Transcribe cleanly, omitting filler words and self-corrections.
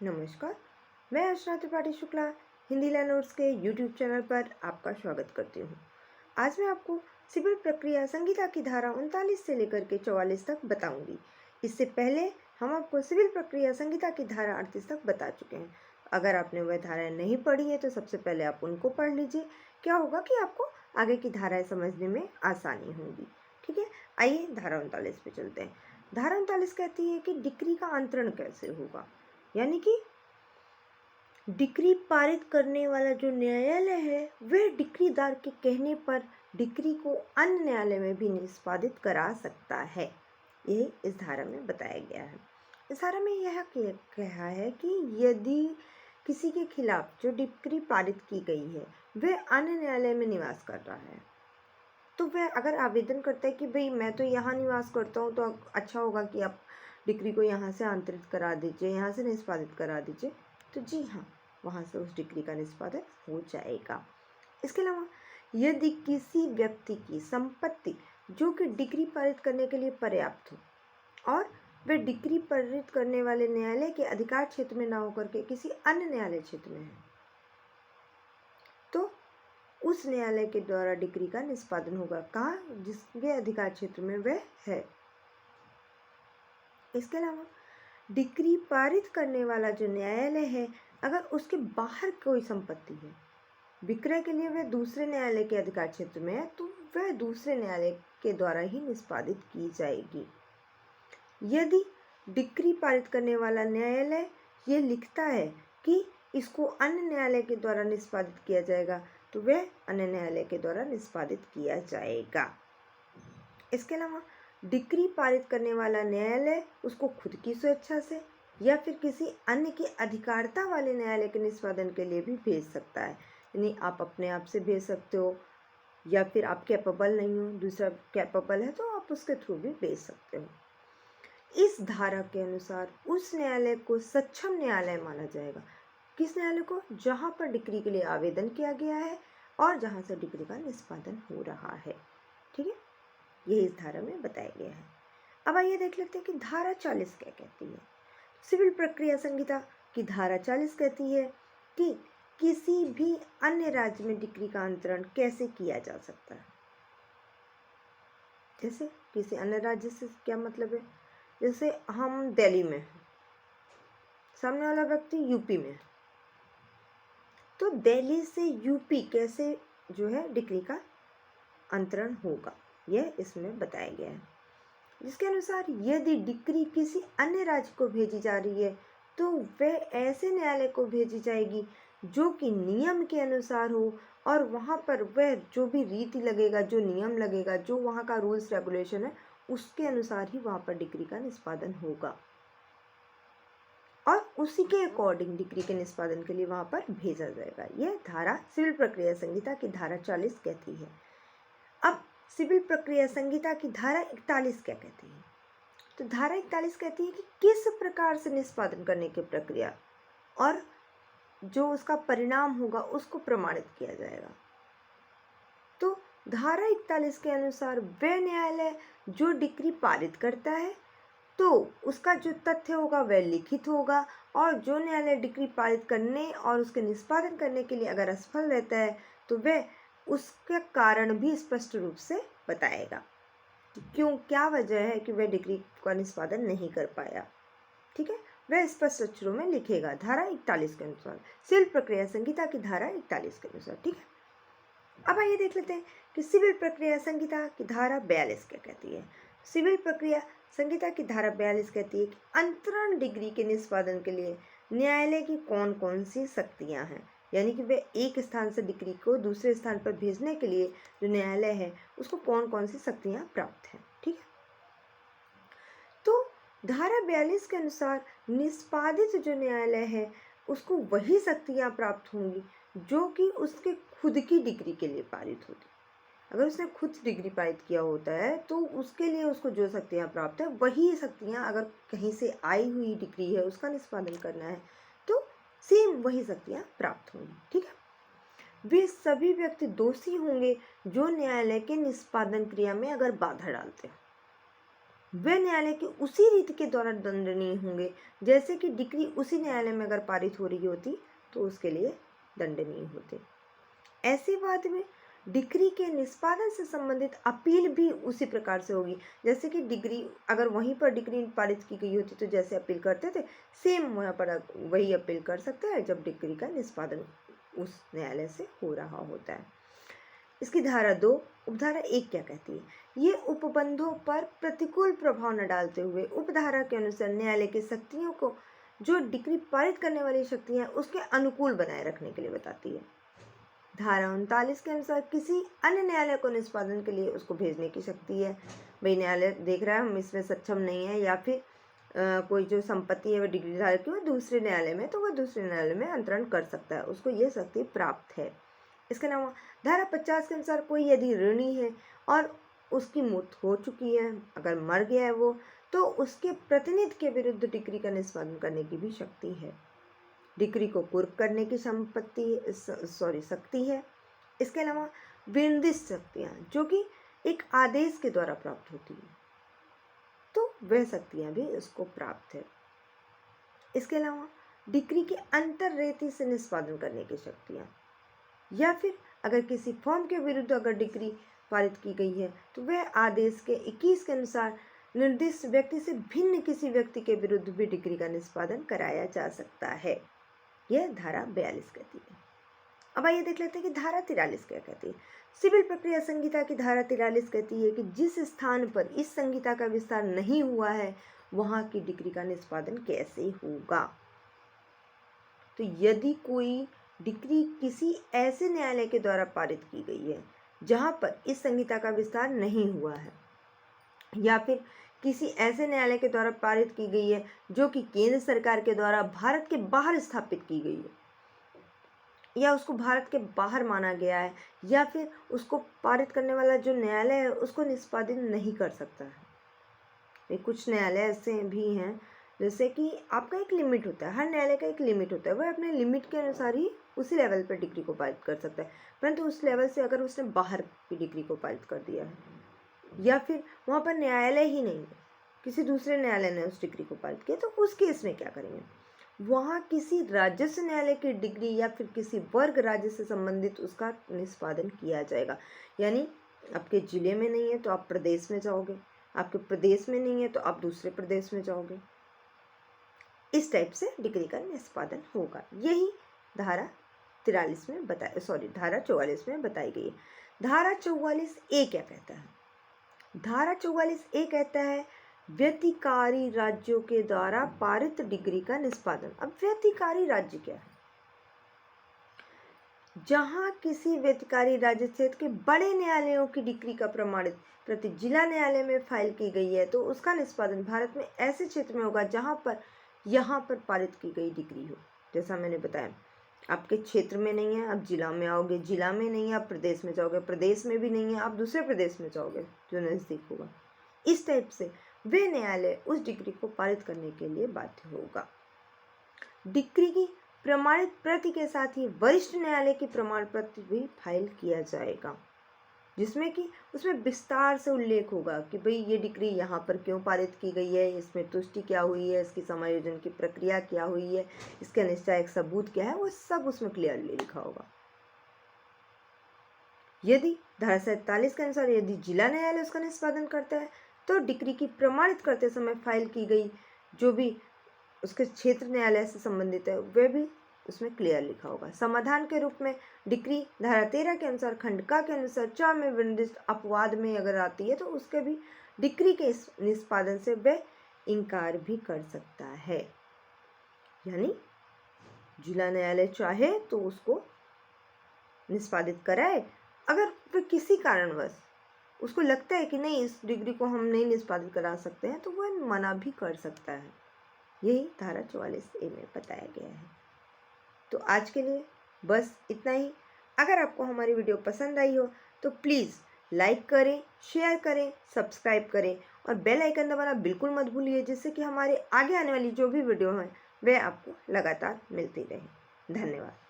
नमस्कार। मैं अर्चना त्रिपाठी शुक्ला हिंदी लर्नर्स के यूट्यूब चैनल पर आपका स्वागत करती हूँ। आज मैं आपको सिविल प्रक्रिया संहिता की धारा 39 से लेकर के 44 तक बताऊंगी। इससे पहले हम आपको सिविल प्रक्रिया संहिता की धारा 38 तक बता चुके हैं। अगर आपने वह धाराएं नहीं पढ़ी है तो सबसे पहले आप उनको पढ़ लीजिए। क्या होगा कि आपको आगे की धाराएं समझने में आसानी होगी। ठीक है, आइए धारा 39 पे चलते हैं। धारा 39 कहती है कि डिक्री का अंतरण कैसे होगा, यानी कि डिक्री पारित करने वाला जो न्यायालय है वह डिक्रीदार के कहने पर डिक्री को अन्य न्यायालय में भी निष्पादित करा सकता है। यही इस धारा में बताया गया है। इस धारा में यह कहा है कि यदि किसी के खिलाफ जो डिक्री पारित की गई है वह अन्य न्यायालय में निवास कर रहा है, तो वह अगर आवेदन करता है कि भाई मैं तो यहाँ निवास करता हूँ, तो अच्छा होगा कि आप डिक्री को यहाँ से अंतरित करा दीजिए, यहाँ से निष्पादित करा दीजिए, तो जी हाँ, वहाँ से उस डिक्री का निष्पादन हो जाएगा। इसके अलावा यदि किसी व्यक्ति की संपत्ति जो कि डिक्री पारित करने के लिए पर्याप्त हो और वह डिक्री पारित करने वाले न्यायालय के अधिकार क्षेत्र में न होकर के किसी अन्य न्यायालय क्षेत्र में है, तो उस न्यायालय के द्वारा डिक्री का निष्पादन होगा कहाँ, जिसके अधिकार क्षेत्र में वह है। इसके अलावा डिक्री पारित करने वाला जो न्यायालय है, अगर उसके बाहर कोई संपत्ति है, विक्रय के लिए वह दूसरे न्यायालय के अधिकार क्षेत्र में है, तो वह दूसरे न्यायालय के द्वारा ही निष्पादित की जाएगी। यदि डिक्री पारित करने वाला न्यायालय ये लिखता है कि इसको अन्य न्यायालय के द्वारा निष्पादित किया जाएगा, तो वह अन्य न्यायालय के द्वारा निष्पादित किया जाएगा। इसके अलावा डिक्री पारित करने वाला न्यायालय उसको खुद की स्वेच्छा से या फिर किसी अन्य की अधिकारिता वाले न्यायालय के निष्पादन के लिए भी भेज सकता है। यानी आप अपने आप से भेज सकते हो, या फिर आप कैपेबल नहीं हो, दूसरा कैपेबल है तो आप उसके थ्रू भी भेज सकते हो। इस धारा के अनुसार उस न्यायालय को सक्षम न्यायालय माना जाएगा। किस न्यायालय को? जहाँ पर डिक्री के लिए आवेदन किया गया है और जहाँ से डिक्री का निष्पादन हो रहा है। ठीक है, यही इस धारा में बताया गया है। अब आइए देख लेते हैं कि धारा 40 क्या कहती है। सिविल प्रक्रिया संहिता की धारा 40 कहती है कि किसी भी अन्य राज्य में डिक्री का अंतरण कैसे किया जा सकता है। जैसे किसी अन्य राज्य से क्या मतलब है? जैसे हम दिल्ली में हैं, सामने वाला व्यक्ति यूपी में है, तो दिल्ली से यूपी कैसे जो है डिक्री का अंतरण होगा, यह इसमें बताया गया है। जिसके अनुसार यदि डिक्री किसी अन्य राज्य को भेजी जा रही है, तो वह ऐसे न्यायालय को भेजी जाएगी जो कि नियम के अनुसार हो, और वहाँ पर वह जो भी रीति लगेगा, जो नियम लगेगा, जो वहाँ का रूल्स रेगुलेशन है, उसके अनुसार ही वहाँ पर डिक्री का निष्पादन होगा और उसी के अकॉर्डिंग डिक्री के निष्पादन के लिए वहाँ पर भेजा जाएगा। यह धारा सिविल प्रक्रिया संहिता की धारा 40 कहती है। अब सिविल प्रक्रिया संहिता की धारा 41 क्या कहती है? तो धारा 41 कहती है कि किस प्रकार से निष्पादन करने की प्रक्रिया और जो उसका परिणाम होगा उसको प्रमाणित किया जाएगा। तो धारा 41 के अनुसार वह न्यायालय जो डिक्री पारित करता है, तो उसका जो तथ्य होगा वह लिखित होगा, और जो न्यायालय डिक्री पारित करने और उसके निष्पादन करने के लिए अगर असफल रहता है, तो वह उसका कारण भी स्पष्ट रूप से बताएगा कि क्यों, क्या वजह है कि वह डिक्री का निष्पादन नहीं कर पाया। ठीक है, वह स्पष्ट अक्षरों में लिखेगा धारा 41 के अनुसार, सिविल प्रक्रिया संहिता की धारा 41 के अनुसार। ठीक है, अब आइए देख लेते हैं कि सिविल प्रक्रिया संहिता की धारा 42 क्या कहती है। सिविल प्रक्रिया संहिता की धारा 42 कहती है कि अंतरण डिग्री के निष्पादन के लिए न्यायालय की कौन कौन सी शक्तियां हैं, यानी कि वे एक स्थान से डिग्री को दूसरे स्थान पर भेजने के लिए जो न्यायालय है उसको कौन कौन सी शक्तियां प्राप्त हैं। ठीक है, तो धारा 42 के अनुसार निष्पादित जो न्यायालय है उसको वही शक्तियां प्राप्त होंगी जो कि उसके खुद की डिग्री के लिए पारित होती। अगर उसने खुद डिग्री पारित किया होता है तो उसके लिए उसको जो शक्तियाँ प्राप्त है वही शक्तियाँ, अगर कहीं से आई हुई डिग्री है उसका निष्पादन करना है तो सेम वही शक्तियाँ प्राप्त होंगी। ठीक है, वे सभी व्यक्ति दोषी होंगे जो न्यायालय के निष्पादन क्रिया में अगर बाधा डालते हैं। वे न्यायालय के उसी रीति के द्वारा दंडनीय होंगे जैसे कि डिक्री उसी न्यायालय में अगर पारित हो रही होती तो उसके लिए दंडनीय होते। ऐसे बाद में डिक्री के निष्पादन से संबंधित अपील भी उसी प्रकार से होगी, जैसे कि डिग्री अगर वहीं पर डिक्री पारित की गई होती तो जैसे अपील करते थे सेम वहाँ पर वही अपील कर सकते हैं जब डिक्री का निष्पादन उस न्यायालय से हो रहा होता है। इसकी धारा 2 उपधारा 1 क्या कहती है? ये उपबंधों पर प्रतिकूल प्रभाव न डालते हुए उपधारा के अनुसार न्यायालय की शक्तियों को जो डिक्री पारित करने वाली शक्तियां उसके अनुकूल बनाए रखने के लिए बताती है। धारा 39 के अनुसार किसी अन्य न्यायालय को निष्पादन के लिए उसको भेजने की शक्ति है। भाई न्यायालय देख रहा है हम इसमें सक्षम नहीं है या फिर कोई जो संपत्ति है वह डिग्री धारक की दूसरे न्यायालय में तो वह दूसरे न्यायालय में अंतरण कर सकता है, उसको ये शक्ति प्राप्त है। इसके अलावा धारा 50 के अनुसार कोई यदि ऋणी है और उसकी मौत हो चुकी है, अगर मर गया है वो, तो उसके प्रतिनिधि के विरुद्ध डिक्री का निष्पादन करने की भी शक्ति है। डिक्री को कुर्क करने की शक्ति है। इसके अलावा विनिर्दिष्ट शक्तियाँ जो कि एक आदेश के द्वारा प्राप्त होती है तो वह शक्तियाँ भी उसको प्राप्त है। इसके अलावा डिक्री के अंतर रीति से निष्पादन करने की शक्तियाँ, या फिर अगर किसी फर्म के विरुद्ध अगर डिक्री पारित की गई है तो वह आदेश के 21 के अनुसार निर्दिष्ट व्यक्ति से भिन्न किसी व्यक्ति के विरुद्ध भी डिक्री का निष्पादन कराया जा सकता है। यह धारा 42 कहती है। अब आइए देख लेते हैं कि धारा 43 क्या कहती है। सिविल प्रक्रिया संहिता की धारा 43 कहती है कि जिस स्थान पर इस संहिता का विस्तार नहीं हुआ है वहां की डिक्री का निष्पादन कैसे होगा। तो यदि कोई डिक्री किसी ऐसे न्यायालय के द्वारा पारित की गई है जहां पर इस संहिता का विस्तार नहीं हुआ है, या फिर किसी ऐसे न्यायालय के द्वारा पारित की गई है जो कि केंद्र सरकार के द्वारा भारत के बाहर स्थापित की गई है, या उसको भारत के बाहर माना गया है, या फिर उसको पारित करने वाला जो न्यायालय है उसको निष्पादित नहीं कर सकता है। कुछ न्यायालय ऐसे भी हैं जैसे कि आपका एक लिमिट होता है, हर न्यायालय का एक लिमिट होता है, वह अपने लिमिट के अनुसार ही उसी लेवल पर डिग्री को पारित कर सकता है, परंतु उस लेवल से अगर उसने बाहर की डिग्री को पारित कर दिया है या फिर वहाँ पर न्यायालय ही नहीं है, किसी दूसरे न्यायालय ने उस डिग्री को पारित किया, तो उस केस में क्या करेंगे? वहाँ किसी राजस्व न्यायालय की डिग्री या फिर किसी वर्ग राज्य से संबंधित उसका निष्पादन किया जाएगा। यानी आपके जिले में नहीं है तो आप प्रदेश में जाओगे, आपके प्रदेश में नहीं है तो आप दूसरे प्रदेश में जाओगे, इस टाइप से डिग्री का निष्पादन होगा। यही धारा 43 में धारा 44 में बताई गई है। धारा 44A क्या कहता है? धारा 44A कहता है व्यतिकारी राज्यों के द्वारा पारित डिग्री का निष्पादन। अब व्यतिकारी राज्य क्या है? जहां किसी व्यतिकारी राज्य क्षेत्र के बड़े न्यायालयों की डिग्री का प्रमाणित प्रति जिला न्यायालय में फाइल की गई है तो उसका निष्पादन भारत में ऐसे क्षेत्र में होगा जहां पर यहाँ पर पारित की गई डिग्री हो। जैसा मैंने बताया, आपके क्षेत्र में नहीं है आप जिला में आओगे, जिला में नहीं है आप प्रदेश में जाओगे, प्रदेश में भी नहीं है आप दूसरे प्रदेश में जाओगे जो नज़दीक होगा। इस टाइप से वे न्यायालय उस डिग्री को पारित करने के लिए बाध्य होगा। डिग्री की प्रमाणित प्रति के साथ ही वरिष्ठ न्यायालय की प्रमाण पत्र भी फाइल किया जाएगा, जिसमें कि उसमें विस्तार से उल्लेख होगा कि भाई ये डिग्री यहाँ पर क्यों पारित की गई है, इसमें तुष्टि क्या हुई है, इसकी समायोजन की प्रक्रिया क्या हुई है, इसका निश्चायक सबूत क्या है, वो सब उसमें क्लियरली लिखा होगा। यदि धारा 47 के अनुसार यदि जिला न्यायालय उसका निष्पादन करता है तो डिग्री की प्रमाणित करते समय फाइल की गई जो भी उसके क्षेत्र न्यायालय से संबंधित है वह भी उसमें क्लियर लिखा होगा। समाधान के रूप में डिग्री धारा 13 के अनुसार खंडका के अनुसार च में विनिर्दिष्ट अपवाद में अगर आती है तो उसके भी डिग्री के निष्पादन से वह इनकार भी कर सकता है। यानी जिला न्यायालय चाहे तो उसको निष्पादित कराए, अगर वह किसी कारणवश उसको लगता है कि नहीं इस डिग्री को हम नहीं निष्पादित करा सकते हैं तो वह मना भी कर सकता है। यही धारा 44A में बताया गया है। तो आज के लिए बस इतना ही। अगर आपको हमारी वीडियो पसंद आई हो तो प्लीज़ लाइक करें, शेयर करें, सब्सक्राइब करें और बेल आइकन दबाना बिल्कुल मत भूलिए, जिससे कि हमारे आगे आने वाली जो भी वीडियो हैं वह आपको लगातार मिलती रहे। धन्यवाद।